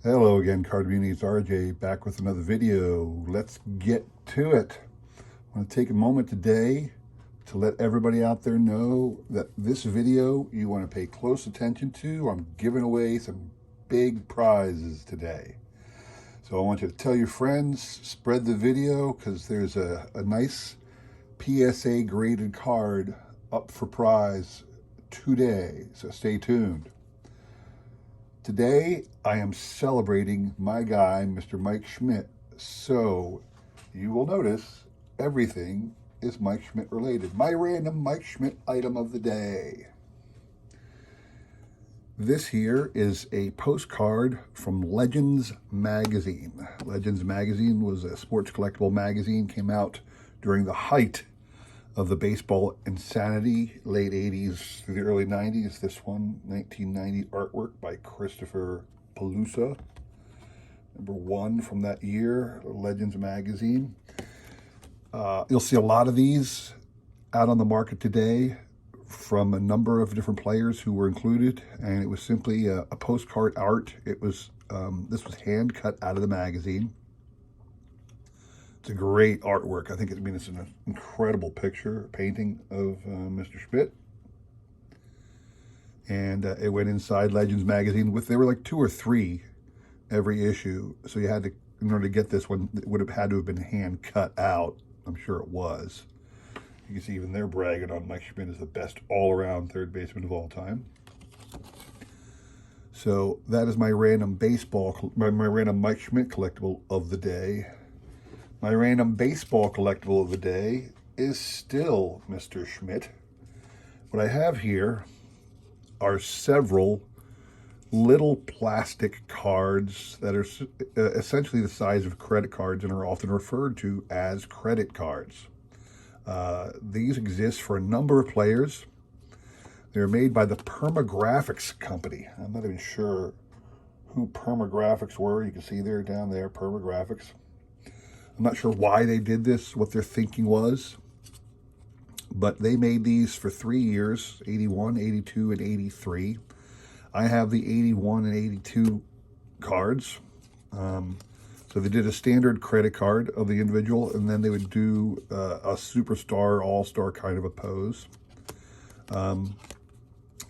Hello again, Card Community. It's RJ back with another video. Let's get to it. I want to take a moment today to let everybody out there know that this video you want to pay close attention to. I'm giving away some big prizes today. So I want you to tell your friends, spread the video, because there's a nice PSA graded card up for prize today. So stay tuned. Today, I am celebrating my guy, Mr. Mike Schmidt. So you will notice everything is Mike Schmidt related. My random Mike Schmidt item of the day. This here is a postcard from Legends Magazine. Legends Magazine was a sports collectible magazine, came out during the height of the baseball insanity, late 80s through the early 90s. This one, 1990 artwork by Christopher Pelusa. Number 1 from that year, Legends Magazine. You'll see a lot of these out on the market today from a number of different players who were included, and it was simply a postcard art. It was this was hand cut out of the magazine. It's a great artwork. I think it's an incredible picture, painting of Mr. Schmidt. And it went inside Legends Magazine there were like 2 or 3 every issue. So you had to, in order to get this one, it would have had to have been hand cut out. I'm sure it was. You can see even they're bragging on Mike Schmidt as the best all-around third baseman of all time. So that is my random my random Mike Schmidt collectible of the day. My random baseball collectible of the day is still Mr. Schmidt. What I have here are several little plastic cards that are essentially the size of credit cards and are often referred to as credit cards. These exist for a number of players. They're made by the Permagraphics company. I'm not even sure who Permagraphics were. You can see there down there, Permagraphics. I'm not sure why they did this, what their thinking was, but they made these for 3 years, 81, 82, and 83. I have the 81 and 82 cards. So they did a standard credit card of the individual, and then they would do a superstar, all-star kind of a pose. The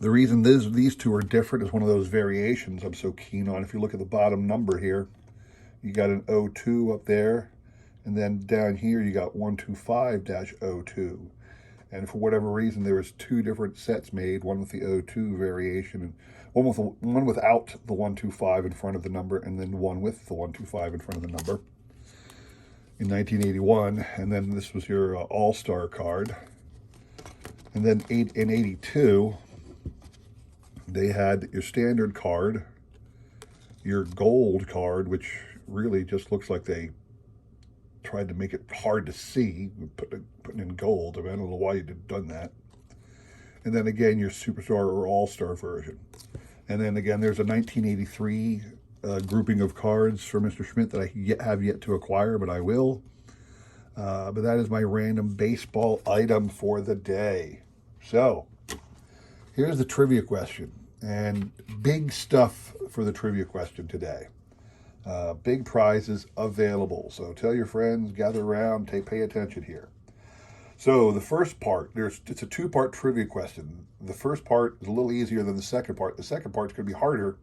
reason these two are different is one of those variations I'm so keen on. If you look at the bottom number here, you got an 02 up there. And then down here, you got 125-02. And for whatever reason, there was 2 different sets made, one with the 02 variation, and one without the 125 in front of the number, and then one with the 125 in front of the number in 1981. And then this was your all-star card. And then in 82, they had your standard card, your gold card, which really just looks like they tried to make it hard to see, putting in gold. I mean, I don't know why you'd have done that. And then again, your superstar or all-star version. And then again, there's a 1983 grouping of cards for Mr. Schmidt that I have yet to acquire, but I will. But that is my random baseball item for the day. So here's the trivia question, and big stuff for the trivia question today. Big prizes available. So tell your friends, gather around, pay attention here. So the first part, it's a 2-part trivia question. The first part is a little easier than the second part. The second part's going to be harder.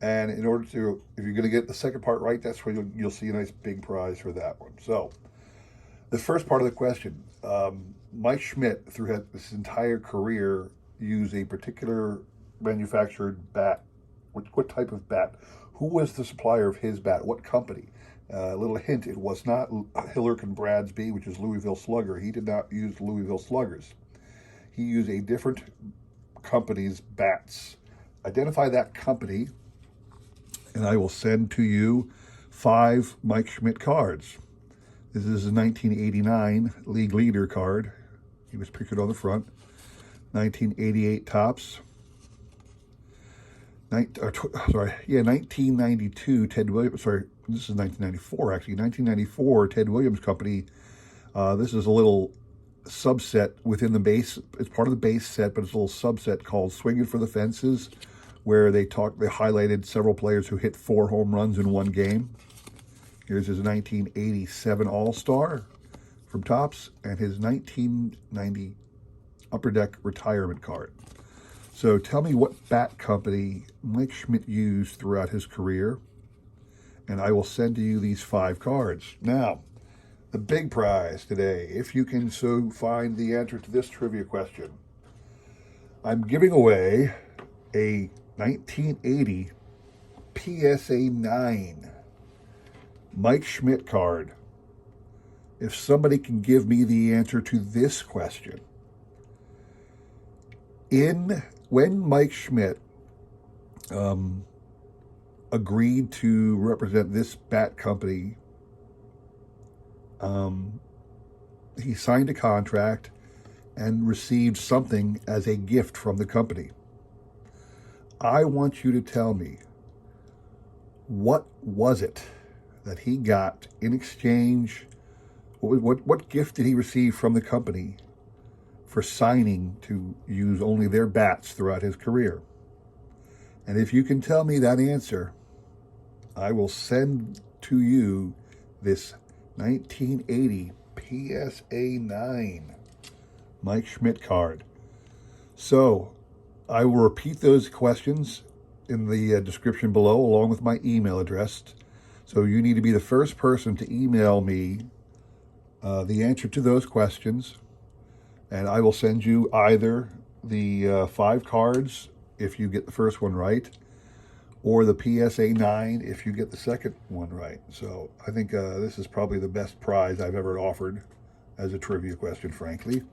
And if you're going to get the second part right, that's where you'll see a nice big prize for that one. So the first part of the question, Mike Schmidt, through his entire career, used a particular manufactured bat. What type of bat? Who was the supplier of his bat? What company? A little hint, it was not Hillerk and Bradsby, which is Louisville Slugger. He did not use Louisville Sluggers. He used a different company's bats. Identify that company, and I will send to you 5 Mike Schmidt cards. This is a 1989 League Leader card. He was pictured on the front. 1988 Topps. 1992 Ted Williams, this is 1994 actually, 1994 Ted Williams Company. This is a little subset within the base. It's part of the base set, but it's a little subset called Swinging for the Fences where they highlighted several players who hit 4 home runs in one game. Here's his 1987 All-Star from Topps and his 1990 Upper Deck retirement card. So tell me what bat company Mike Schmidt used throughout his career, and I will send to you these 5 cards. Now, the big prize today, if you can so find the answer to this trivia question, I'm giving away a 1980 PSA 9 Mike Schmidt card. If somebody can give me the answer to this question, when Mike Schmidt agreed to represent this bat company, he signed a contract and received something as a gift from the company. I want you to tell me, what was it that he got in exchange? What gift did he receive from the company for signing to use only their bats throughout his career? And if you can tell me that answer, I will send to you this 1980 PSA 9 Mike Schmidt card. So I will repeat those questions in the description below, along with my email address. So you need to be the first person to email me the answer to those questions, and I will send you either the 5 cards if you get the first one right, or the PSA 9 if you get the second one right. So I think this is probably the best prize I've ever offered as a trivia question, frankly.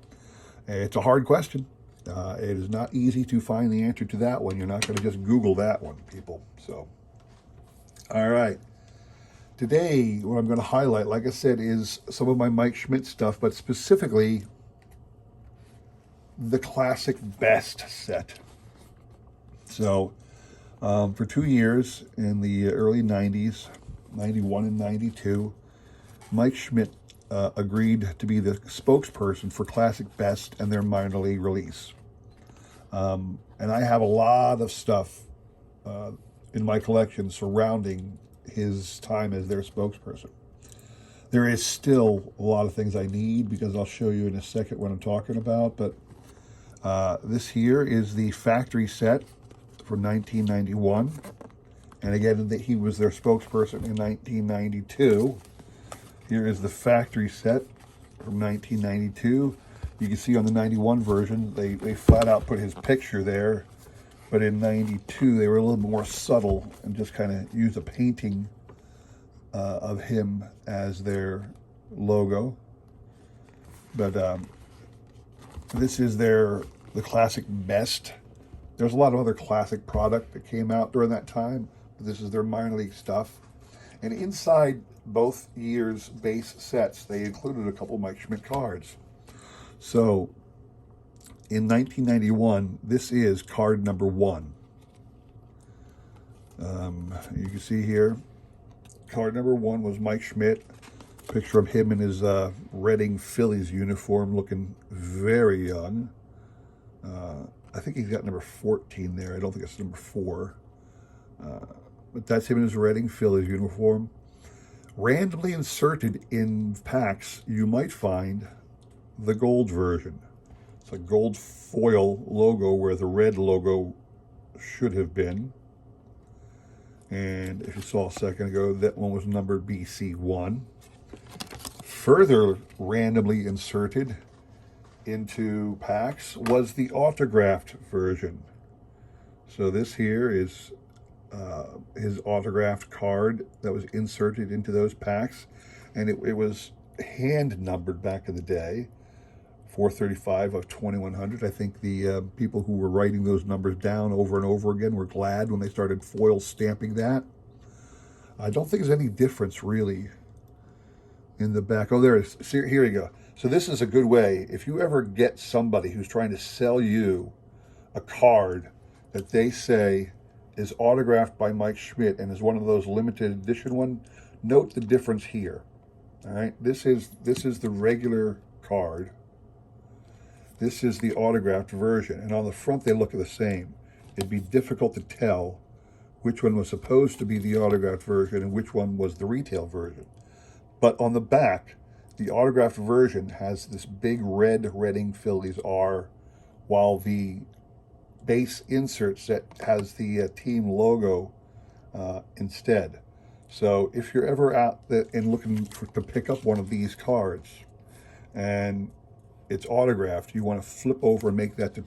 It's a hard question. It is not easy to find the answer to that one. You're not going to just Google that one, people. So, all right. Today, what I'm going to highlight, like I said, is some of my Mike Schmidt stuff, but specifically the classic best set. So, for 2 years in the early 90s, 91 and 92, Mike Schmidt agreed to be the spokesperson for Classic Best and their minor league release. And I have a lot of stuff in my collection surrounding his time as their spokesperson. There is still a lot of things I need, because I'll show you in a second what I'm talking about, but this here is the factory set from 1991. And again, he was their spokesperson in 1992. Here is the factory set from 1992. You can see on the 91 version, they flat out put his picture there. But in 92, they were a little more subtle and just kind of used a painting of him as their logo. But this is the classic best. There's a lot of other classic product that came out during that time, but this is their minor league stuff. And inside both years' base sets, they included a couple Mike Schmidt cards. So in 1991, this is card number 1. You can see here, card number 1 was Mike Schmidt. Picture of him in his Reading Phillies uniform, looking very young. I think he's got number 14 there. I don't think it's number 4. But that's him in his Reading Phillies uniform. Randomly inserted in packs, you might find the gold version. It's a gold foil logo where the red logo should have been. And if you saw a second ago, that one was numbered BC1. Further randomly inserted into packs was the autographed version. So this here is his autographed card that was inserted into those packs, and it was hand numbered back in the day, 435 of 2100. I think the people who were writing those numbers down over and over again were glad when they started foil stamping that. I don't think there's any difference really in the back. Oh, there it is. Here you go. So this is a good way, if you ever get somebody who's trying to sell you a card that they say is autographed by Mike Schmidt and is one of those limited edition one, note the difference here. All right, this is the regular card. This is the autographed version, and on the front they look the same. it'd be difficult to tell which one was supposed to be the autographed version and which one was the retail version. But on the back, the autographed version has this big red Reading Phillies R, while the base insert set has the team logo instead. So if you're ever out and looking to pick up one of these cards and it's autographed, you want to flip over and make that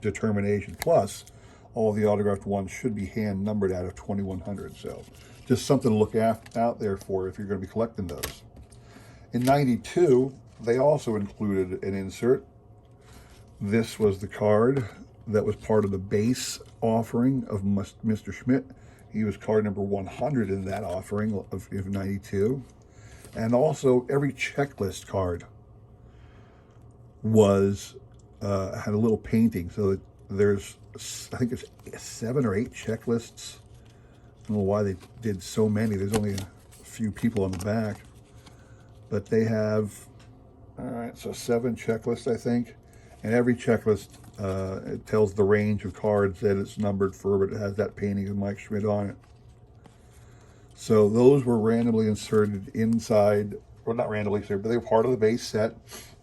determination. Plus, all the autographed ones should be hand numbered out of 2100. So just something to look out there for if you're going to be collecting those. In '92, they also included an insert. This was the card that was part of the base offering of Mr. Schmidt. He was card number 100 in that offering of '92. And also every checklist card was had a little painting. So there's, I think it's 7 or 8 checklists. I don't know why they did so many. There's only a few people on the back. But they have, all right, so 7 checklists, I think. And every checklist, it tells the range of cards that it's numbered for, but it has that painting of Mike Schmidt on it. So those were randomly inserted inside, or not randomly inserted, but they were part of the base set.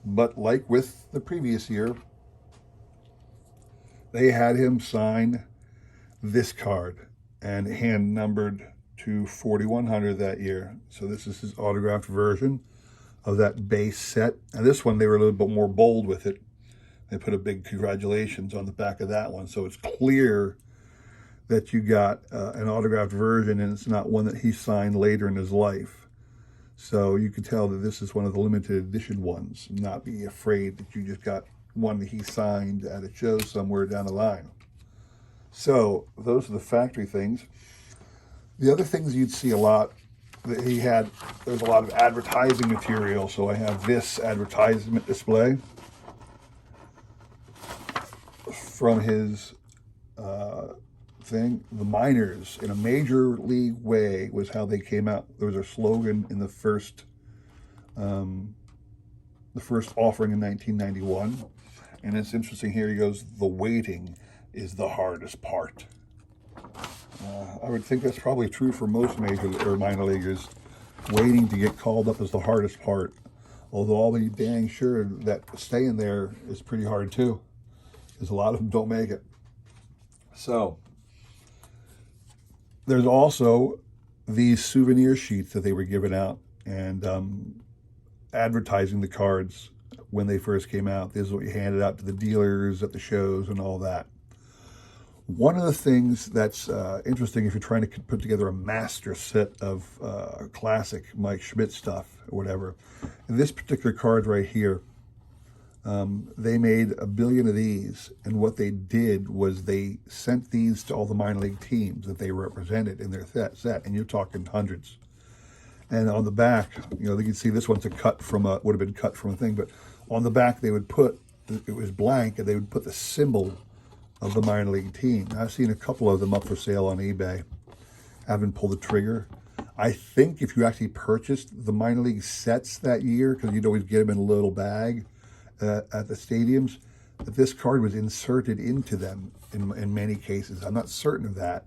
But like with the previous year, they had him sign this card and hand numbered to 4100 that year. So this is his autographed version of that base set. And this one, they were a little bit more bold with it. They put a big congratulations on the back of that one. So it's clear that you got an autographed version, and it's not one that he signed later in his life. So you can tell that this is one of the limited edition ones. Not be afraid that you just got one that he signed at a show somewhere down the line. So those are the factory things. The other things you'd see a lot that he had, there's a lot of advertising material. So I have this advertisement display from his thing. The miners in a major league way was how they came out. There was a slogan in the first offering in 1991, and it's interesting here. He goes, "The waiting is the hardest part." I would think that's probably true for most major or minor leaguers. Waiting to get called up is the hardest part. Although I'll be dang sure that staying there is pretty hard too, because a lot of them don't make it. So there's also these souvenir sheets that they were giving out and advertising the cards when they first came out. This is what you handed out to the dealers at the shows and all that. One of the things that's interesting if you're trying to put together a master set of classic Mike Schmidt stuff or whatever, in this particular card right here, they made 1 billion of these, and what they did was they sent these to all the minor league teams that they represented in their set, and you're talking hundreds. And on the back, you know, you can see this one's a cut from would have been cut from a thing, but on the back they would put, it was blank, and they would put the symbol of the minor league team. I've seen a couple of them up for sale on eBay. Haven't pulled the trigger. I think if you actually purchased the minor league sets that year, because you'd always get them in a little bag at the stadiums, that this card was inserted into them in many cases. I'm not certain of that,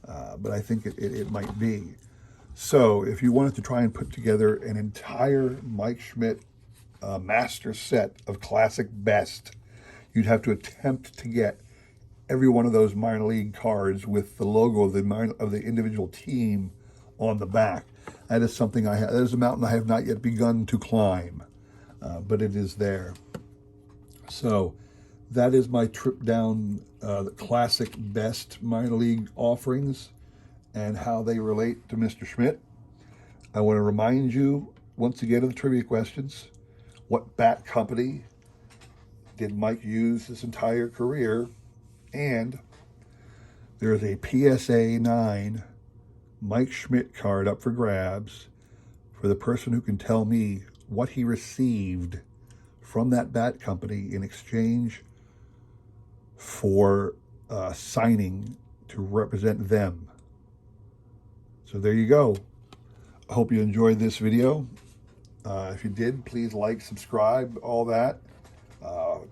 but I think it might be. So if you wanted to try and put together an entire Mike Schmidt master set of classic best, you'd have to attempt to get every one of those minor league cards with the logo of the individual team on the back. That is something that is a mountain I have not yet begun to climb, but it is there. So that is my trip down the classic best minor league offerings and how they relate to Mr. Schmidt. I want to remind you once again of the trivia questions. What bat company did Mike use his entire career? And there is a PSA 9 Mike Schmidt card up for grabs for the person who can tell me what he received from that bat company in exchange for signing to represent them. So there you go. I hope you enjoyed this video. If you did, please like, subscribe, all that.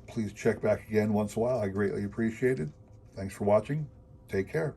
Please check back again once in a while. I greatly appreciate it. Thanks for watching. Take care.